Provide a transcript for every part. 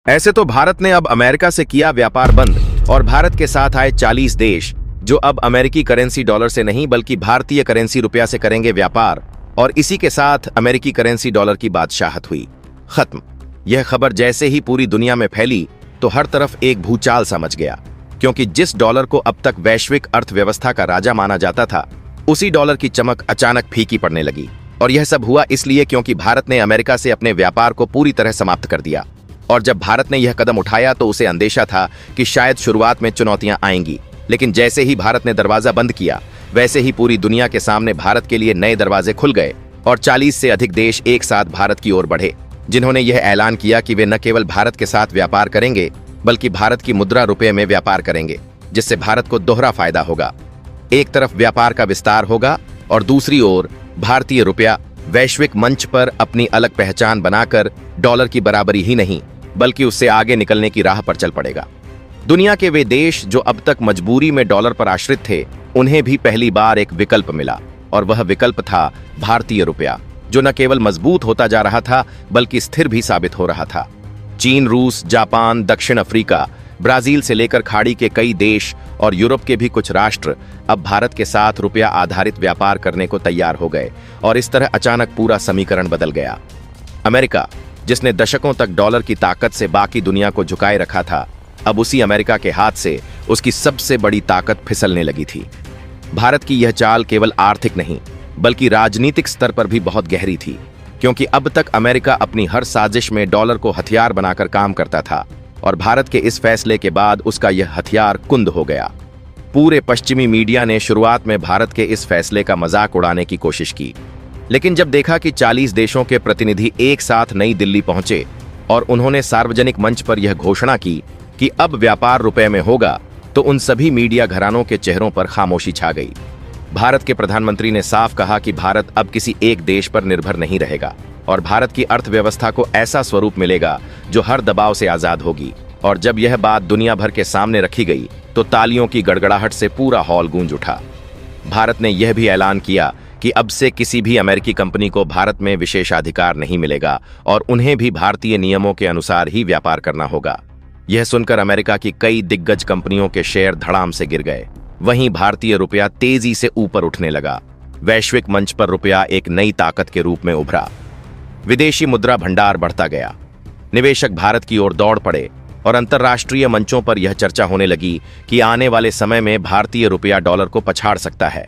ऐसे तो भारत ने अब अमेरिका से किया व्यापार बंद और भारत के साथ आए 40 देश जो अब अमेरिकी करेंसी डॉलर से नहीं बल्कि भारतीय करेंसी रुपया से करेंगे व्यापार, और इसी के साथ अमेरिकी करेंसी डॉलर की बादशाहत हुई खत्म। यह खबर जैसे ही पूरी दुनिया में फैली तो हर तरफ एक भूचाल सा मच गया, क्योंकि जिस डॉलर को अब तक वैश्विक अर्थव्यवस्था का राजा माना जाता था, उसी डॉलर की चमक अचानक फीकी पड़ने लगी। और यह सब हुआ इसलिए क्योंकि भारत ने अमेरिका से अपने व्यापार को पूरी तरह समाप्त कर दिया। और जब भारत ने यह कदम उठाया तो उसे अंदेशा था कि शायद शुरुआत में चुनौतियां आएंगी, लेकिन जैसे ही भारत ने दरवाजा बंद किया वैसे ही पूरी दुनिया के सामने भारत के लिए नए दरवाजे खुल गए और 40 से अधिक देश एक साथ भारत की ओर बढ़े, जिन्होंने यह ऐलान किया कि वे न केवल भारत के साथ व्यापार करेंगे बल्कि भारत की मुद्रा रुपये में व्यापार करेंगे, जिससे भारत को दोहरा फायदा होगा। एक तरफ व्यापार का विस्तार होगा और दूसरी ओर भारतीय रुपया वैश्विक मंच पर अपनी अलग पहचान बनाकर डॉलर की बराबरी ही नहीं बल्कि उससे आगे निकलने की राह पर चल पड़ेगा। दुनिया के वे देश जो अब तक मजबूरी में डॉलर पर आश्रित थे, उन्हें भी पहली बार एक विकल्प मिला, और वह विकल्प था भारतीय रुपया, जो न केवल मजबूत होता जा रहा था बल्कि स्थिर भी साबित हो रहा था। चीन, रूस, जापान, दक्षिण अफ्रीका, ब्राजील से लेकर खाड़ी के कई देश और यूरोप के भी कुछ राष्ट्र अब भारत के साथ रुपया आधारित व्यापार करने को तैयार हो गए, और इस तरह अचानक पूरा समीकरण बदल गया। अमेरिका, जिसने दशकों तक डॉलर की ताकत से बाकी दुनिया को झुकाए रखा था, अब उसी अमेरिका के हाथ से उसकी सबसे बड़ी ताकत फिसलने लगी थी। भारत की यह चाल केवल आर्थिक नहीं बल्कि राजनीतिक स्तर पर भी बहुत गहरी थी, क्योंकि अब तक अमेरिका अपनी हर साजिश में डॉलर को हथियार बनाकर काम करता था, और भारत के इस फैसले के बाद उसका यह हथियार कुंद हो गया। पूरे पश्चिमी मीडिया ने शुरुआत में भारत के इस फैसले का मजाक उड़ाने की कोशिश की, लेकिन जब देखा कि 40 देशों के प्रतिनिधि एक साथ नई दिल्ली पहुंचे और उन्होंने सार्वजनिक मंच पर यह घोषणा की कि अब व्यापार रुपए में होगा, तो उन सभी मीडिया घरानों के चेहरों पर खामोशी छा गई। भारत के प्रधानमंत्री ने साफ कहा कि भारत अब किसी एक देश पर निर्भर नहीं रहेगा और भारत की अर्थव्यवस्था को ऐसा स्वरूप मिलेगा जो हर दबाव से आजाद होगी। और जब यह बात दुनिया भर के सामने रखी गई तो तालियों की गड़गड़ाहट से पूरा हॉल गूंज उठा। भारत ने यह भी ऐलान किया कि अब से किसी भी अमेरिकी कंपनी को भारत में विशेषाधिकार नहीं मिलेगा और उन्हें भी भारतीय नियमों के अनुसार ही व्यापार करना होगा। यह सुनकर अमेरिका की कई दिग्गज कंपनियों के शेयर धड़ाम से गिर गए। वहीं भारतीय रुपया तेजी से ऊपर उठने लगा। वैश्विक मंच पर रुपया एक नई ताकत के रूप में उभरा। विदेशी मुद्रा भंडार बढ़ता गया। निवेशक भारत की ओर दौड़ पड़े और अंतर्राष्ट्रीय मंचों पर यह चर्चा होने लगी कि आने वाले समय में भारतीय रुपया डॉलर को पछाड़ सकता है।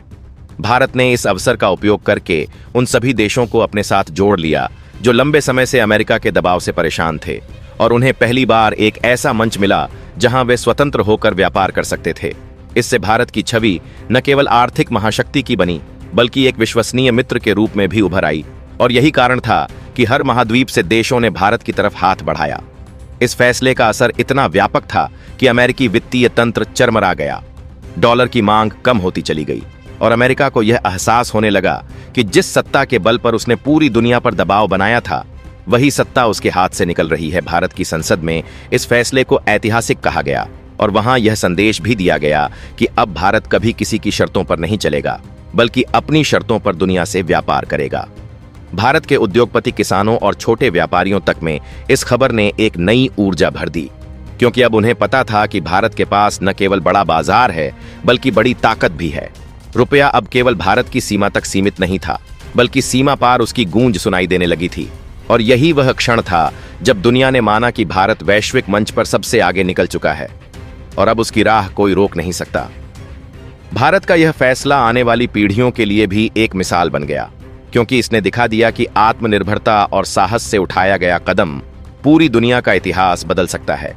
भारत ने इस अवसर का उपयोग करके उन सभी देशों को अपने साथ जोड़ लिया जो लंबे समय से अमेरिका के दबाव से परेशान थे, और उन्हें पहली बार एक ऐसा मंच मिला जहां वे स्वतंत्र होकर व्यापार कर सकते थे। इससे भारत की छवि न केवल आर्थिक महाशक्ति की बनी बल्कि एक विश्वसनीय मित्र के रूप में भी उभर आई, और यही कारण था कि हर महाद्वीप से देशों ने भारत की तरफ हाथ बढ़ाया। इस फैसले का असर इतना व्यापक था कि अमेरिकी वित्तीय तंत्र चरमरा गया। डॉलर की मांग कम होती चली गई और अमेरिका को यह एहसास होने लगा कि जिस सत्ता के बल पर उसने पूरी दुनिया पर दबाव बनाया था, वही सत्ता उसके हाथ से निकल रही है। भारत की संसद में इस फैसले को ऐतिहासिक कहा गया और वहां यह संदेश भी दिया गया कि अब भारत कभी किसी की शर्तों पर नहीं चलेगा बल्कि अपनी शर्तों पर दुनिया से व्यापार करेगा। भारत के उद्योगपति, किसानों और छोटे व्यापारियों तक में इस खबर ने एक नई ऊर्जा भर दी, क्योंकि अब उन्हें पता था कि भारत के पास न केवल बड़ा बाजार है बल्कि बड़ी ताकत भी है। रुपया अब केवल भारत की सीमा तक सीमित नहीं था बल्कि सीमा पार उसकी गूंज सुनाई देने लगी थी, और यही वह क्षण था जब दुनिया ने माना कि भारत वैश्विक मंच पर सबसे आगे निकल चुका है और अब उसकी राह कोई रोक नहीं सकता। भारत का यह फैसला आने वाली पीढ़ियों के लिए भी एक मिसाल बन गया, क्योंकि इसने दिखा दिया कि आत्मनिर्भरता और साहस से उठाया गया कदम पूरी दुनिया का इतिहास बदल सकता है।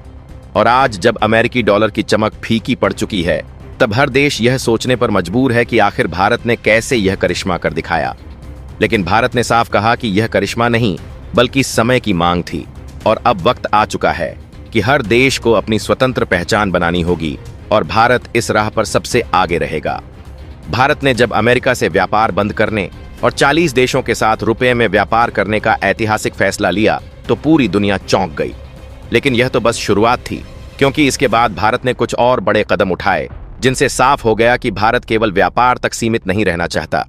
और आज जब अमेरिकी डॉलर की चमक फीकी पड़ चुकी है, तब हर देश यह सोचने पर मजबूर है कि आखिर भारत ने कैसे यह करिश्मा कर दिखाया। लेकिन भारत ने साफ कहा कि यह करिश्मा नहीं बल्कि समय की मांग थी, और अब वक्त आ चुका है कि हर देश को अपनी स्वतंत्र पहचान बनानी होगी और भारत इस राह पर सबसे आगे रहेगा। भारत ने जब अमेरिका से व्यापार बंद करने और 40 देशों के साथ रुपये में व्यापार करने का ऐतिहासिक फैसला लिया तो पूरी दुनिया चौंक गई। लेकिन यह तो बस शुरुआत थी, क्योंकि इसके बाद भारत ने कुछ और बड़े कदम उठाए जिनसे साफ हो गया कि भारत केवल व्यापार तक सीमित नहीं रहना चाहता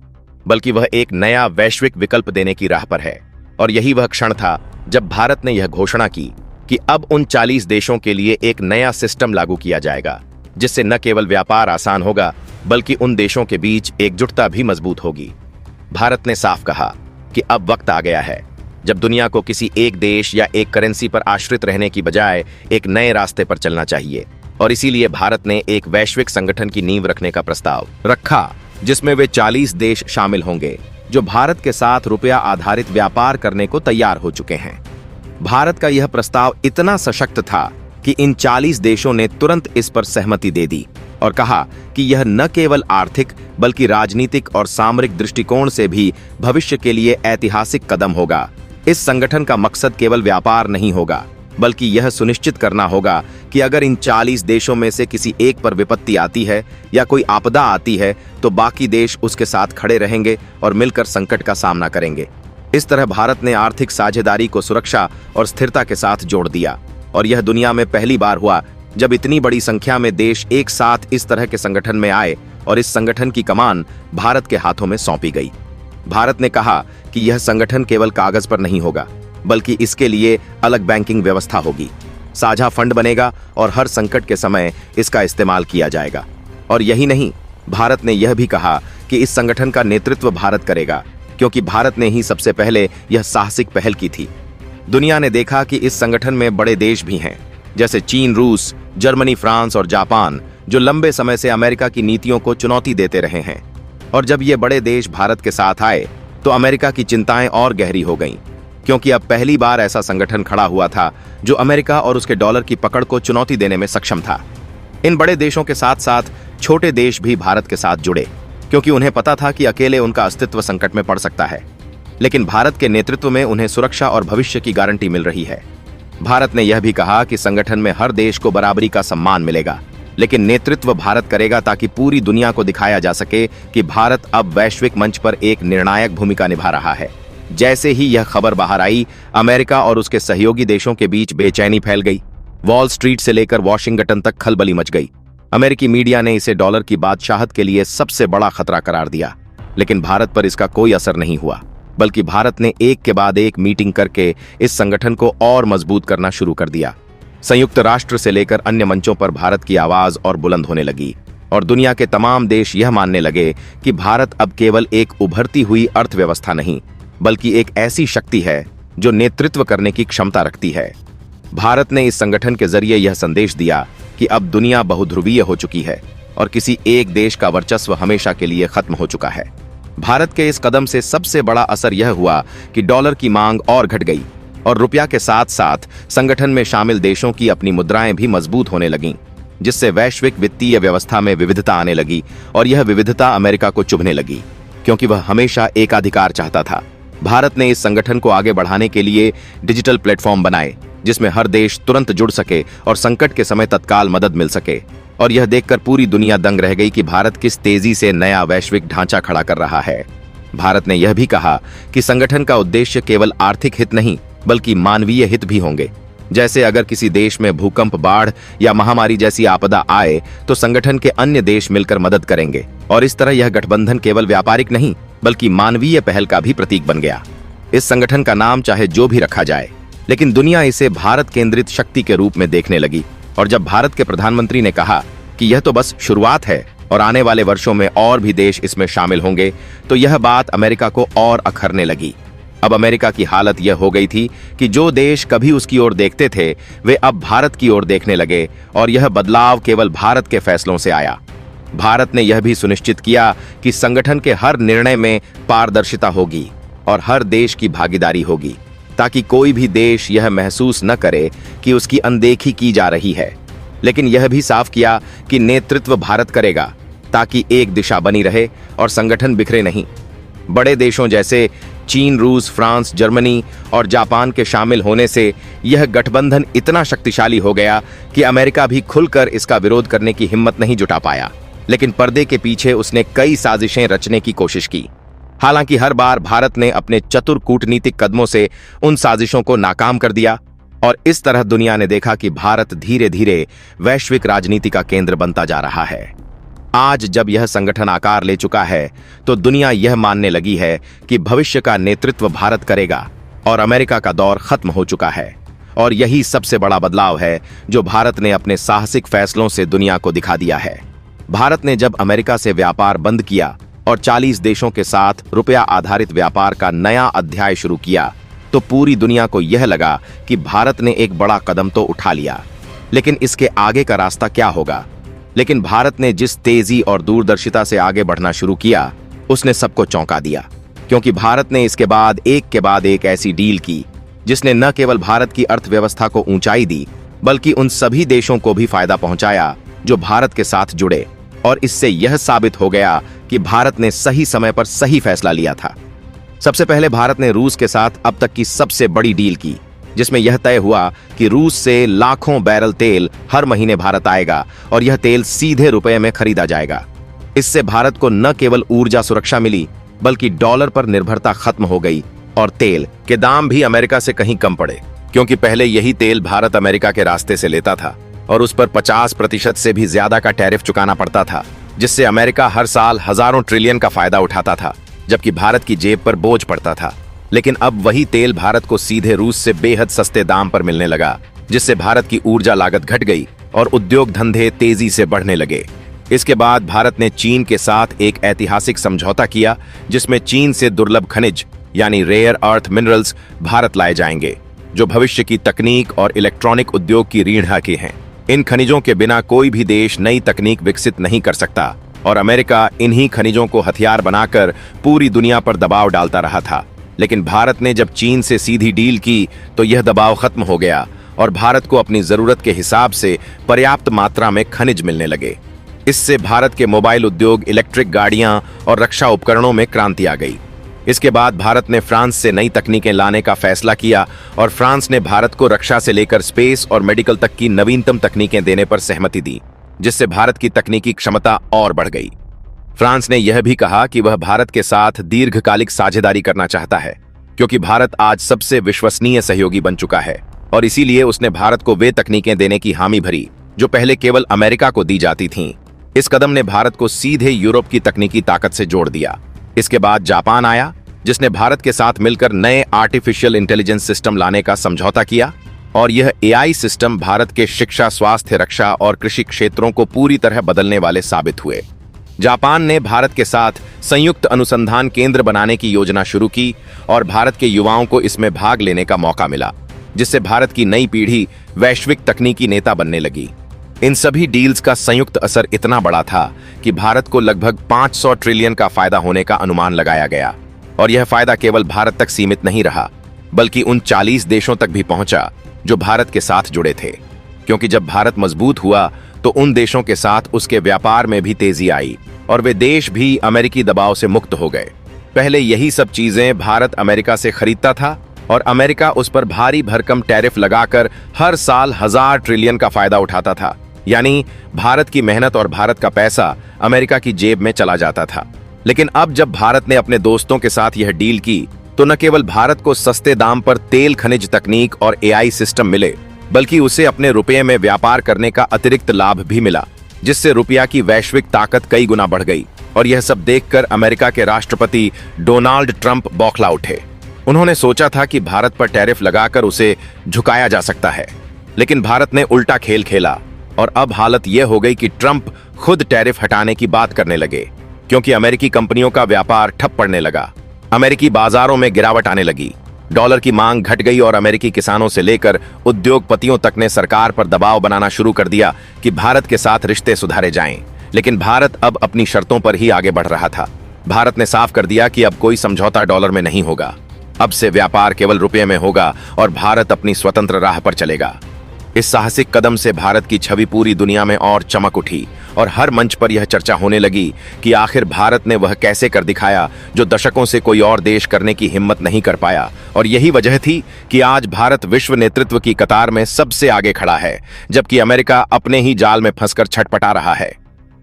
बल्कि वह एक नया वैश्विक विकल्प देने की राह पर है। और यही वह क्षण था जब भारत ने यह घोषणा की कि अब उन 40 देशों के लिए एक नया सिस्टम लागू किया जाएगा, जिससे न केवल व्यापार आसान होगा बल्कि उन देशों के बीच एकजुटता भी मजबूत होगी। भारत ने साफ कहा कि अब वक्त आ गया है जब दुनिया को किसी एक देश या एक करेंसी पर आश्रित रहने की बजाय एक नए रास्ते पर चलना चाहिए, और इसीलिए भारत ने एक वैश्विक संगठन की नींव रखने का प्रस्ताव रखा, जिसमें वे 40 देश शामिल होंगे जो भारत के साथ रुपया आधारित व्यापार करने को तैयार हो चुके हैं। भारत का यह प्रस्ताव इतना सशक्त था कि इन 40 देशों ने तुरंत इस पर सहमति दे दी और कहा कि यह न केवल आर्थिक बल्कि राजनीतिक और सामरिक दृष्टिकोण से भी भविष्य के लिए ऐतिहासिक कदम होगा। इस संगठन का मकसद केवल व्यापार नहीं होगा, बल्कि यह सुनिश्चित करना होगा कि अगर इन 40 देशों में से किसी एक पर विपत्ति आती है या कोई आपदा आती है तो बाकी देश उसके साथ खड़े रहेंगे और मिलकर संकट का सामना करेंगे। इस तरह भारत ने आर्थिक साझेदारी को सुरक्षा और स्थिरता के साथ जोड़ दिया, और यह दुनिया में पहली बार हुआ जब इतनी बड़ी संख्या में देश एक साथ इस तरह के संगठन में आए और इस संगठन की कमान भारत के हाथों में सौंपी गई। भारत ने कहा कि यह संगठन केवल कागज पर नहीं होगा, बल्कि इसके लिए अलग बैंकिंग व्यवस्था होगी, साझा फंड बनेगा और हर संकट के समय इसका इस्तेमाल किया जाएगा। और यही नहीं, भारत ने यह भी कहा कि इस संगठन का नेतृत्व भारत करेगा, क्योंकि भारत ने ही सबसे पहले यह साहसिक पहल की थी। दुनिया ने देखा कि इस संगठन में बड़े देश भी हैं, जैसे चीन, रूस, जर्मनी, फ्रांस और जापान, जो लंबे समय से अमेरिका की नीतियों को चुनौती देते रहे हैं। और जब ये बड़े देश भारत के साथ आए तो अमेरिका की चिंताएं और गहरी हो गईं, क्योंकि अब पहली बार ऐसा संगठन खड़ा हुआ था जो अमेरिका और उसके डॉलर की पकड़ को चुनौती देने में सक्षम था। इन बड़े देशों के साथ साथ छोटे देश भी भारत के साथ जुड़े, क्योंकि उन्हें पता था कि अकेले उनका अस्तित्व संकट में पड़ सकता है, लेकिन भारत के नेतृत्व में उन्हें सुरक्षा और भविष्य की गारंटी मिल रही है। भारत ने यह भी कहा कि संगठन में हर देश को बराबरी का सम्मान मिलेगा, लेकिन नेतृत्व भारत करेगा ताकि पूरी दुनिया को दिखाया जा सके कि भारत अब वैश्विक मंच पर एक निर्णायक भूमिका निभा रहा है। जैसे ही यह खबर बाहर आई, अमेरिका और उसके सहयोगी देशों के बीच बेचैनी फैल गई। वॉल स्ट्रीट से लेकर वॉशिंगटन तक खलबली मच गई। अमेरिकी मीडिया ने इसे डॉलर की बादशाहत के लिए सबसे बड़ा खतरा करार दिया, लेकिन भारत पर इसका कोई असर नहीं हुआ, बल्कि भारत ने एक के बाद एक मीटिंग करके इस संगठन को और मजबूत करना शुरू कर दिया। संयुक्त राष्ट्र से लेकर अन्य मंचों पर भारत की आवाज और बुलंद होने लगी, और दुनिया के तमाम देश यह मानने लगे कि भारत अब केवल एक उभरती हुई अर्थव्यवस्था नहीं, बल्कि एक ऐसी शक्ति है जो नेतृत्व करने की क्षमता रखती है। भारत ने इस संगठन के जरिए यह संदेश दिया कि अब दुनिया बहुध्रुवीय हो चुकी है और किसी एक देश का वर्चस्व हमेशा के लिए खत्म हो चुका है। भारत के इस कदम से सबसे बड़ा असर यह हुआ कि डॉलर की मांग और घट गई, और रुपया के साथ साथ संगठन में शामिल देशों की अपनी मुद्राएं भी मजबूत होने लगीं, जिससे वैश्विक वित्तीय व्यवस्था में विविधता आने लगी, और यह विविधता अमेरिका को चुभने लगी, क्योंकि वह हमेशा एकाधिकार चाहता था। भारत ने इस संगठन को आगे बढ़ाने के लिए डिजिटल प्लेटफॉर्म बनाए, जिसमें हर देश तुरंत जुड़ सके और संकट के समय तत्काल मदद मिल सके। और यह देखकर पूरी दुनिया दंग रह गई कि भारत किस तेजी से नया वैश्विक ढांचा खड़ा कर रहा है। भारत ने यह भी कहा कि संगठन का उद्देश्य केवल आर्थिक हित नहीं, बल्कि मानवीय हित भी होंगे। जैसे अगर किसी देश में भूकंप, बाढ़ या महामारी जैसी आपदा आए तो संगठन के अन्य देश मिलकर मदद करेंगे, और इस तरह यह गठबंधन केवल व्यापारिक नहीं बल्कि मानवीय पहल का भी प्रतीक बन गया। इस संगठन का नाम चाहे जो भी रखा जाए, लेकिन दुनिया इसे भारत केंद्रित शक्ति के रूप में देखने लगी। और जब भारत के प्रधानमंत्री ने कहा कि यह तो बस शुरुआत है और आने वाले वर्षों में और भी देश इसमें शामिल होंगे, तो यह बात अमेरिका को और अखरने लगी। अब अमेरिका की हालत यह हो गई थी कि जो देश कभी उसकी ओर देखते थे वे अब भारत की ओर देखने लगे, और यह बदलाव केवल भारत के फैसलों से आया। भारत ने यह भी सुनिश्चित किया कि संगठन के हर निर्णय में पारदर्शिता होगी और हर देश की भागीदारी होगी, ताकि कोई भी देश यह महसूस न करे कि उसकी अनदेखी की जा रही है। लेकिन यह भी साफ किया कि नेतृत्व भारत करेगा, ताकि एक दिशा बनी रहे और संगठन बिखरे नहीं। बड़े देशों जैसे चीन, रूस, फ्रांस, जर्मनी और जापान के शामिल होने से यह गठबंधन इतना शक्तिशाली हो गया कि अमेरिका भी खुलकर इसका विरोध करने की हिम्मत नहीं जुटा पाया, लेकिन पर्दे के पीछे उसने कई साजिशें रचने की कोशिश की। हालांकि हर बार भारत ने अपने चतुर कूटनीतिक कदमों से उन साजिशों को नाकाम कर दिया, और इस तरह दुनिया ने देखा कि भारत धीरे धीरे वैश्विक राजनीति का केंद्र बनता जा रहा है। आज जब यह संगठन आकार ले चुका है तो दुनिया यह मानने लगी है कि भविष्य का नेतृत्व भारत करेगा और अमेरिका का दौर खत्म हो चुका है। और यही सबसे बड़ा बदलाव है जो भारत ने अपने साहसिक फैसलों से दुनिया को दिखा दिया है। भारत ने जब अमेरिका से व्यापार बंद किया और 40 देशों के साथ रुपया आधारित व्यापार का नया अध्याय शुरू किया, तो पूरी दुनिया को यह लगा कि भारत ने एक बड़ा कदम तो उठा लिया, लेकिन इसके आगे का रास्ता क्या होगा। लेकिन भारत ने जिस तेजी और दूरदर्शिता से आगे बढ़ना शुरू किया, उसने सबको चौंका दिया, क्योंकि भारत ने इसके बाद एक ऐसी डील की जिसने न केवल भारत की अर्थव्यवस्था को ऊंचाई दी, बल्कि उन सभी देशों को भी फायदा पहुंचाया जो भारत के साथ जुड़े। और इससे यह साबित हो गया कि भारत ने सही समय पर सही फैसला लिया था। सबसे पहले भारत ने रूस के साथ अब तक की सबसे बड़ी डील की, जिसमें यह तय हुआ कि रूस से लाखों बैरल तेल हर महीने भारत आएगा और यह तेल सीधे रुपए में खरीदा जाएगा। इससे भारत को न केवल ऊर्जा सुरक्षा मिली, बल्कि डॉलर पर निर्भरता खत्म हो गई और तेल के दाम भी अमेरिका से कहीं कम पड़े, क्योंकि पहले यही तेल भारत अमेरिका के रास्ते से लेता था और उस पर 50% से भी ज्यादा का टैरिफ चुकाना पड़ता था, जिससे अमेरिका हर साल हजारों ट्रिलियन का फायदा उठाता था, जबकि भारत की जेब पर बोझ पड़ता था। लेकिन अब वही तेल भारत को सीधे रूस से बेहद सस्ते दाम पर मिलने लगा, जिससे भारत की ऊर्जा लागत घट गई और उद्योग धंधे तेजी से बढ़ने लगे। इसके बाद भारत ने चीन के साथ एक ऐतिहासिक समझौता किया, जिसमें चीन से दुर्लभ खनिज यानी रेयर अर्थ मिनरल्स भारत लाए जाएंगे, जो भविष्य की तकनीक और इलेक्ट्रॉनिक उद्योग की रीढ़ की हैं। इन खनिजों के बिना कोई भी देश नई तकनीक विकसित नहीं कर सकता और अमेरिका इन्हीं खनिजों को हथियार बनाकर पूरी दुनिया पर दबाव डालता रहा था। लेकिन भारत ने जब चीन से सीधी डील की तो यह दबाव खत्म हो गया और भारत को अपनी जरूरत के हिसाब से पर्याप्त मात्रा में खनिज मिलने लगे। इससे भारत के मोबाइल उद्योग, इलेक्ट्रिक गाड़ियां और रक्षा उपकरणों में क्रांति आ गई। इसके बाद भारत ने फ्रांस से नई तकनीकें लाने का फैसला किया और फ्रांस ने भारत को रक्षा से लेकर स्पेस और मेडिकल तक की नवीनतम तकनीकें देने पर सहमति दी, जिससे भारत की तकनीकी क्षमता और बढ़ गई। फ्रांस ने यह भी कहा कि वह भारत के साथ दीर्घकालिक साझेदारी करना चाहता है, क्योंकि भारत आज सबसे विश्वसनीय सहयोगी बन चुका है और इसीलिए उसने भारत को वे तकनीकें देने की हामी भरी जो पहले केवल अमेरिका को दी जाती थीं। इस कदम ने भारत को सीधे यूरोप की तकनीकी ताकत से जोड़ दिया। इसके बाद जापान आया, जिसने भारत के साथ मिलकर नए आर्टिफिशियल इंटेलिजेंस सिस्टम लाने का समझौता किया और यह एआई सिस्टम भारत के शिक्षा, स्वास्थ्य, रक्षा और कृषि क्षेत्रों को पूरी तरह बदलने वाले साबित हुए। जापान ने भारत के साथ संयुक्त अनुसंधान केंद्र बनाने की योजना शुरू की और भारत के युवाओं को इसमें भाग लेने का मौका मिला, जिससे भारत की नई पीढ़ी वैश्विक तकनीकी नेता बनने लगी। इन सभी डील्स का संयुक्त असर इतना बड़ा था कि भारत को लगभग 500 ट्रिलियन का फायदा होने का अनुमान लगाया गया और यह फायदा केवल भारत तक सीमित नहीं रहा, बल्कि उन 40 देशों तक भी पहुंचा जो भारत के साथ जुड़े थे, क्योंकि जब भारत मजबूत हुआ तो उन देशों के साथ उसके व्यापार में भी तेजी आई और वे देश भी अमेरिकी दबाव से मुक्त हो गए। पहले यही सब चीजें भारत अमेरिका से खरीदता था और अमेरिका उस पर भारी भरकम टैरिफ लगाकर हर साल 1000 ट्रिलियन का फायदा उठाता था, यानी भारत की मेहनत और भारत का पैसा अमेरिका की जेब में चला जाता था। लेकिन अब जब भारत ने अपने दोस्तों के साथ यह डील की तो न केवल भारत को सस्ते दाम पर तेल, खनिज तकनीक और एआई सिस्टम मिले, बल्कि उसे अपने रुपये में व्यापार करने का अतिरिक्त लाभ भी मिला, जिससे रुपया की वैश्विक ताकत कई गुना बढ़ गई। और यह सब देखकर अमेरिका के राष्ट्रपति डोनाल्ड ट्रंप बौखला उठे। उन्होंने सोचा था कि भारत पर टैरिफ लगाकर उसे झुकाया जा सकता है, लेकिन भारत ने उल्टा खेल खेला और अब हालत यह हो गई कि ट्रंप खुद टैरिफ हटाने की बात करने लगे, क्योंकि अमेरिकी कंपनियों का व्यापार ठप पड़ने लगा। अमेरिकी बाजारों में गिरावट आने लगी, डॉलर की मांग घट गई और अमेरिकी किसानों से लेकर उद्योगपतियों तक ने सरकार पर दबाव बनाना शुरू कर दिया कि भारत के साथ रिश्ते सुधारे जाएं। लेकिन भारत अब अपनी शर्तों पर ही आगे बढ़ रहा था। भारत ने साफ कर दिया कि अब कोई समझौता डॉलर में नहीं होगा, अब से व्यापार केवल रुपये में होगा और भारत अपनी स्वतंत्र राह पर चलेगा। इस साहसिक कदम से भारत की छवि पूरी दुनिया में और चमक उठी और हर मंच पर यह चर्चा होने लगी कि आखिर भारत ने वह कैसे कर दिखाया जो दशकों से कोई और देश करने की हिम्मत नहीं कर पाया। और यही वजह थी कि आज भारत विश्व नेतृत्व की कतार में सबसे आगे खड़ा है, जबकि अमेरिका अपने ही जाल में फंसकर छटपटा रहा है।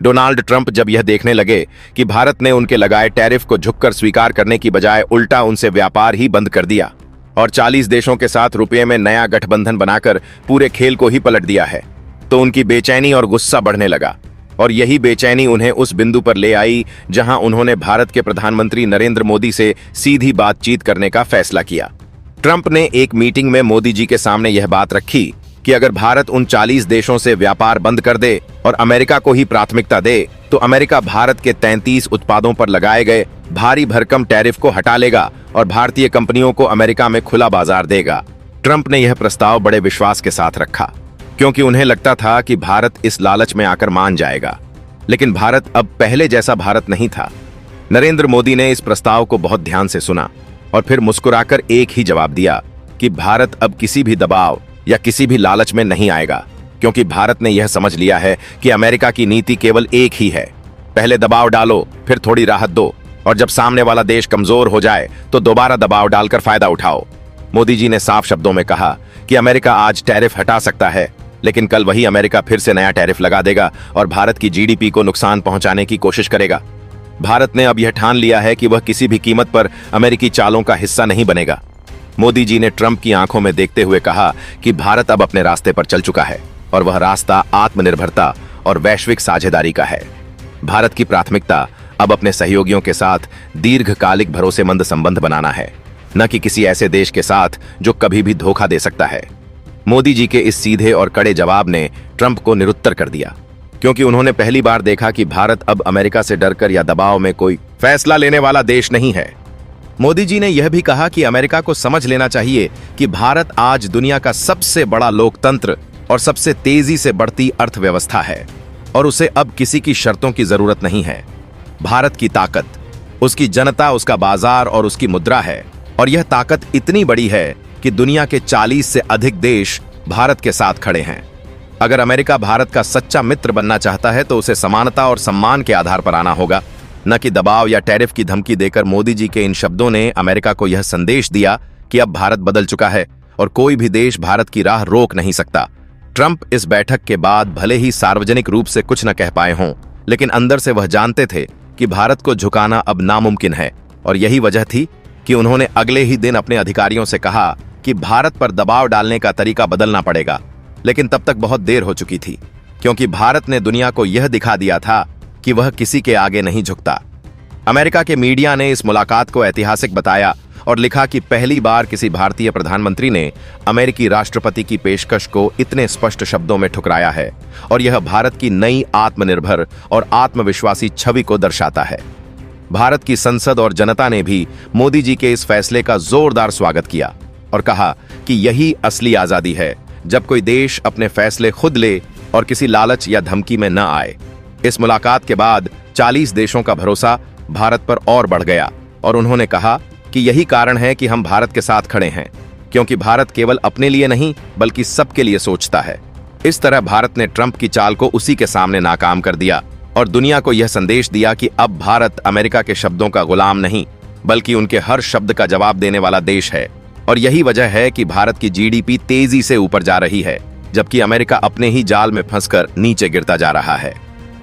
डोनाल्ड ट्रंप जब यह देखने लगे कि भारत ने उनके लगाए टैरिफ को झुककर स्वीकार करने की बजाय उल्टा उनसे व्यापार ही बंद कर दिया और 40 देशों के साथ रुपये में नया गठबंधन बनाकर पूरे खेल को ही पलट दिया है, तो उनकी बेचैनी और गुस्सा बढ़ने लगा। और यही बेचैनी उन्हें उस बिंदु पर ले आई जहां उन्होंने भारत के प्रधानमंत्री नरेंद्र मोदी से सीधी बातचीत करने का फैसला किया। ट्रंप ने एक मीटिंग में मोदी जी के सामने यह बात रखी कि अगर भारत उन 40 देशों से व्यापार बंद कर दे और अमेरिका को ही प्राथमिकता दे तो अमेरिका भारत के 33 उत्पादों पर लगाए गए भारी भरकम टैरिफ को हटा लेगा और भारतीय कंपनियों को अमेरिका में खुला बाजार देगा। ट्रंप ने यह प्रस्ताव बड़े विश्वास के साथ रखा क्योंकि उन्हें लगता था कि भारत इस लालच में आकर मान जाएगा। लेकिन भारत अब पहले जैसा भारत नहीं था। नरेंद्र मोदी ने इस प्रस्ताव को बहुत ध्यान से सुना और फिर मुस्कुराकर एक ही जवाब दिया कि भारत अब किसी भी दबाव या किसी भी लालच में नहीं आएगा, क्योंकि भारत ने यह समझ लिया है कि अमेरिका की नीति केवल एक ही है, पहले दबाव डालो, फिर थोड़ी राहत दो, और जब सामने वाला देश कमजोर हो जाए तो दोबारा दबाव डालकर फायदा उठाओ। मोदी जी ने साफ शब्दों में कहा कि अमेरिका आज टैरिफ हटा सकता है, लेकिन कल वही अमेरिका फिर से नया टैरिफ लगा देगा और भारत की जीडीपी को नुकसान पहुंचाने की कोशिश करेगा। भारत ने अब यह ठान लिया है कि वह किसी भी कीमत पर अमेरिकी चालों का हिस्सा नहीं बनेगा। मोदी जी ने ट्रंप की आंखों में देखते हुए कहा कि भारत अब अपने रास्ते पर चल चुका है और वह रास्ता आत्मनिर्भरता और वैश्विक साझेदारी का है। भारत की प्राथमिकता अब अपने सहयोगियों के साथ दीर्घकालिक भरोसेमंद संबंध बनाना है, न कि किसी ऐसे देश के साथ जो कभी भी धोखा दे सकता है। मोदी जी के इस सीधे और कड़े जवाब ने ट्रंप को निरुत्तर कर दिया, क्योंकि उन्होंने पहली बार देखा कि भारत अब अमेरिका से डरकर या दबाव में कोई फैसला लेने वाला देश नहीं है। मोदी जी ने यह भी कहा कि अमेरिका को समझ लेना चाहिए कि भारत आज दुनिया का सबसे बड़ा लोकतंत्र और सबसे तेजी से बढ़ती अर्थव्यवस्था है और उसे अब किसी की शर्तों की जरूरत नहीं है। भारत की ताकत उसकी जनता, उसका बाजार और उसकी मुद्रा है, और यह ताकत इतनी बड़ी है कि दुनिया के 40 से अधिक देश भारत के साथ खड़े हैं। अगर अमेरिका भारत का सच्चा मित्र बनना चाहता है तो उसे समानता और सम्मान के आधार पर आना होगा, न कि दबाव या टैरिफ की धमकी देकर। मोदी जी के इन शब्दों ने अमेरिका को यह संदेश दिया कि अब भारत बदल चुका है और कोई भी देश भारत की राह रोक नहीं सकता। ट्रंप इस बैठक के बाद भले ही सार्वजनिक रूप से कुछ न कह पाए हों, लेकिन अंदर से वह जानते थे कि भारत को झुकाना अब नामुमकिन है, और यही वजह थी कि उन्होंने अगले ही दिन अपने अधिकारियों से कहा कि भारत पर दबाव डालने का तरीका बदलना पड़ेगा। लेकिन तब तक बहुत देर हो चुकी थी, क्योंकि भारत ने दुनिया को यह दिखा दिया था कि वह किसी के आगे नहीं झुकता। अमेरिका के मीडिया ने इस मुलाकात को ऐतिहासिक बताया और लिखा कि पहली बार किसी भारतीय प्रधानमंत्री ने अमेरिकी राष्ट्रपति की पेशकश को इतने स्पष्ट शब्दों में ठुकराया है, और यह भारत की नई आत्मनिर्भर और आत्मविश्वासी छवि को दर्शाता है। भारत की संसद और जनता ने भी मोदी जी के इस फैसले का जोरदार स्वागत किया और कहा कि यही असली आजादी है, जब कोई देश अपने फैसले खुद ले और किसी लालच या धमकी में न आए। इस मुलाकात के बाद 40 देशों का भरोसा भारत पर और बढ़ गया और उन्होंने कहा कि यही कारण है कि हम भारत के साथ खड़े हैं, क्योंकि भारत केवल अपने लिए नहीं बल्कि सबके लिए सोचता है। इस तरह भारत ने ट्रंप की चाल को उसी के सामने नाकाम कर दिया और दुनिया को यह संदेश दिया कि अब भारत अमेरिका के शब्दों का गुलाम नहीं बल्कि उनके हर शब्द का जवाब देने वाला देश है। और यही वजह है कि भारत की जीडीपी तेजी से ऊपर जा रही है, जबकि अमेरिका अपने ही जाल में फंसकर नीचे गिरता जा रहा है।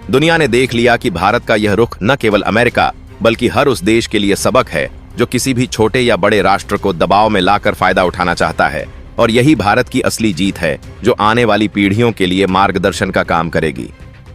दुनिया ने देख लिया कि भारत का यह रुख न केवल अमेरिका बल्कि हर उस देश के लिए सबक है जो किसी भी छोटे या बड़े राष्ट्र को दबाव में लाकर फायदा उठाना चाहता है, और यही भारत की असली जीत है जो आने वाली पीढ़ियों के लिए मार्गदर्शन का काम करेगी।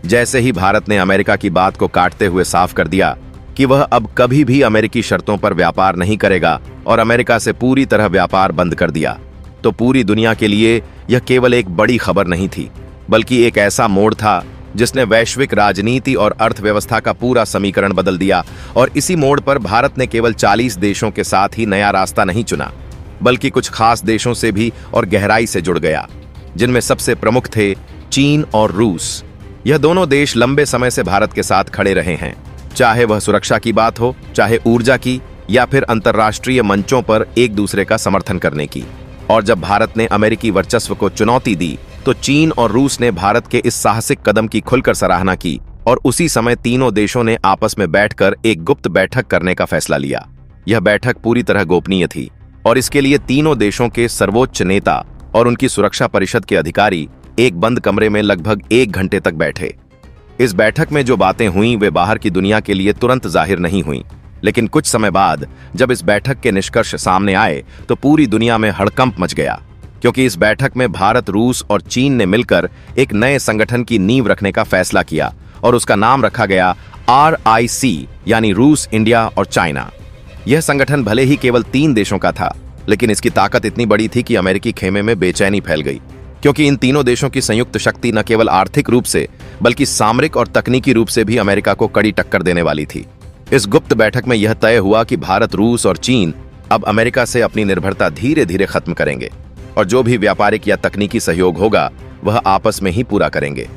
जैसे ही भारत ने अमेरिका की बात को काटते हुए साफ कर दिया कि वह अब कभी भी अमेरिकी शर्तों पर व्यापार नहीं करेगा और अमेरिका से पूरी तरह व्यापार बंद कर दिया, तो पूरी दुनिया के लिए यह केवल एक बड़ी खबर नहीं थी बल्कि एक ऐसा मोड़ था जिसने वैश्विक राजनीति और अर्थव्यवस्था का पूरा समीकरण बदल दिया। और इसी मोड़ पर भारत ने केवल 40 देशों के साथ ही नया रास्ता नहीं चुना बल्कि कुछ खास देशों से भी और गहराई से जुड़ गया, जिनमें सबसे प्रमुख थे चीन और रूस। यह दोनों देश लंबे समय से भारत के साथ खड़े रहे हैं, चाहे वह सुरक्षा की बात हो, चाहे ऊर्जा की, या फिर अंतर्राष्ट्रीय मंचों पर एक दूसरे का समर्थन करने की। और जब भारत ने अमेरिकी वर्चस्व को चुनौती दी तो चीन और रूस ने भारत के इस साहसिक कदम की खुलकर सराहना की, और उसी समय तीनों देशों ने आपस में बैठकर एक गुप्त बैठक करने का फैसला लिया। यह बैठक पूरी तरह गोपनीय थी और इसके लिए तीनों देशों के सर्वोच्च नेता और उनकी सुरक्षा परिषद के अधिकारी एक बंद कमरे में लगभग 1 घंटे तक बैठे। इस बैठक में जो बातें हुईं वे बाहर की दुनिया के लिए तुरंत जाहिर नहीं हुईं, लेकिन कुछ समय बाद जब इस बैठक के निष्कर्ष सामने आए तो पूरी दुनिया में हड़कंप मच गया, क्योंकि इस बैठक में भारत, रूस और चीन ने मिलकर एक नए संगठन की नींव रखने का फैसला किया और उसका नाम रखा गया RIC, यानी रूस, इंडिया और चाइना। यह संगठन भले ही केवल 3 देशों का था, लेकिन इसकी ताकत इतनी बड़ी थी कि अमेरिकी खेमे में बेचैनी फैल गई, क्योंकि इन तीनों देशों की संयुक्त शक्ति न केवल आर्थिक रूप से बल्कि सामरिक और तकनीकी रूप से भी अमेरिका को कड़ी टक्कर देने वाली थी। इस गुप्त बैठक में यह तय हुआ कि भारत, रूस और चीन अब अमेरिका से अपनी निर्भरता धीरे धीरे खत्म करेंगे और जो भी व्यापारिक या तकनीकी सहयोग होगा वह आपस में ही पूरा करेंगे।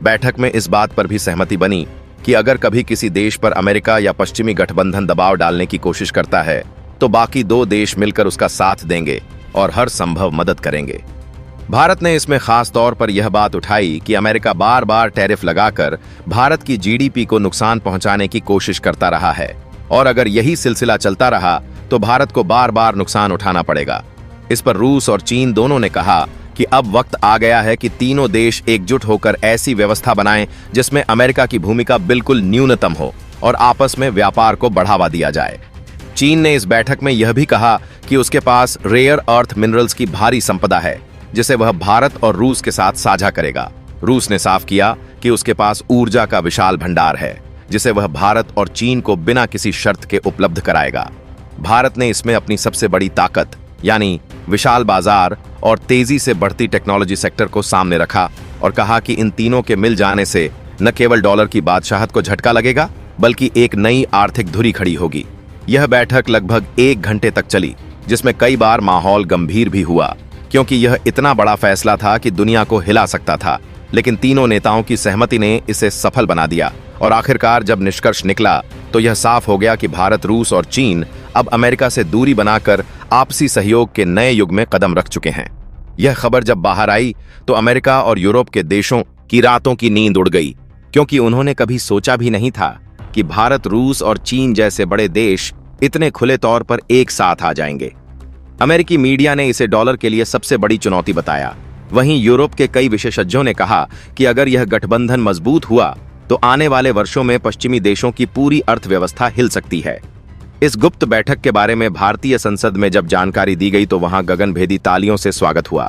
बैठक में इस बात पर भी सहमति बनी कि अगर कभी किसी देश पर अमेरिका या पश्चिमी गठबंधन दबाव डालने की कोशिश करता है तो बाकी दो देश मिलकर उसका साथ देंगे और हर संभव मदद करेंगे। भारत ने इसमें खास तौर पर यह बात उठाई कि अमेरिका बार बार टैरिफ लगाकर भारत की जीडीपी को नुकसान पहुंचाने की कोशिश करता रहा है और अगर यही सिलसिला चलता रहा तो भारत को बार बार नुकसान उठाना पड़ेगा। इस पर रूस और चीन दोनों ने कहा कि अब वक्त आ गया है कि तीनों देश एकजुट होकर ऐसी व्यवस्था बनाएं जिसमें अमेरिका की भूमिका बिल्कुल न्यूनतम हो और आपस में व्यापार को बढ़ावा दिया जाए। चीन ने इस बैठक में यह भी कहा कि उसके पास रेयर अर्थ मिनरल्स की भारी संपदा है जिसे वह भारत और रूस के साथ साझा करेगा। रूस ने साफ किया कि उसके पास ऊर्जा का विशाल भंडार है जिसे वह भारत और चीन को बिना किसी शर्त के उपलब्ध कराएगा। भारत ने इसमें अपनी सबसे बड़ी ताकत यानी विशाल बाजार और तेजी से बढ़ती टेक्नोलॉजी सेक्टर को सामने रखा और कहा कि इन तीनों के मिल जाने से न केवल डॉलर की बादशाहत को झटका लगेगा बल्कि एक नई आर्थिक धुरी खड़ी होगी। यह बैठक लगभग 1 घंटे तक चली जिसमें कई बार माहौल गंभीर भी हुआ क्योंकि यह इतना बड़ा फैसला था कि दुनिया को हिला सकता था, लेकिन तीनों नेताओं की सहमति ने इसे सफल बना दिया और आखिरकार जब निष्कर्ष निकला तो यह साफ हो गया कि भारत, रूस और चीन अब अमेरिका से दूरी बनाकर आपसी सहयोग के नए युग में कदम रख चुके हैं। यह खबर जब बाहर आई तो अमेरिका और यूरोप के देशों की रातों की नींद उड़ गई, क्योंकि उन्होंने कभी सोचा भी नहीं था कि भारत, रूस और चीन जैसे बड़े देश इतने खुले तौर पर एक साथ आ जाएंगे। अमेरिकी मीडिया ने इसे डॉलर के लिए सबसे बड़ी चुनौती बताया। वहीं यूरोप के कई विशेषज्ञों ने कहा कि अगर यह गठबंधन मजबूत हुआ तो आने वाले वर्षों में पश्चिमी देशों की पूरी अर्थव्यवस्था हिल सकती है। इस गुप्त बैठक के बारे में भारतीय संसद में जब जानकारी दी गई तो वहां गगनभेदी तालियों से स्वागत हुआ।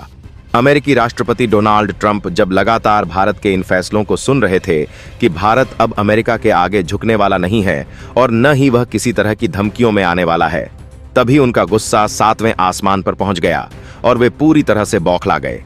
अमेरिकी राष्ट्रपति डोनाल्ड ट्रंप जब लगातार भारत के इन फैसलों को सुन रहे थे कि भारत अब अमेरिका के आगे झुकने वाला नहीं है और न ही वह किसी तरह की धमकियों में आने वाला है, तभी उनका गुस्सा 7वें आसमान पर पहुंच गया और वे पूरी तरह से बौखला गए।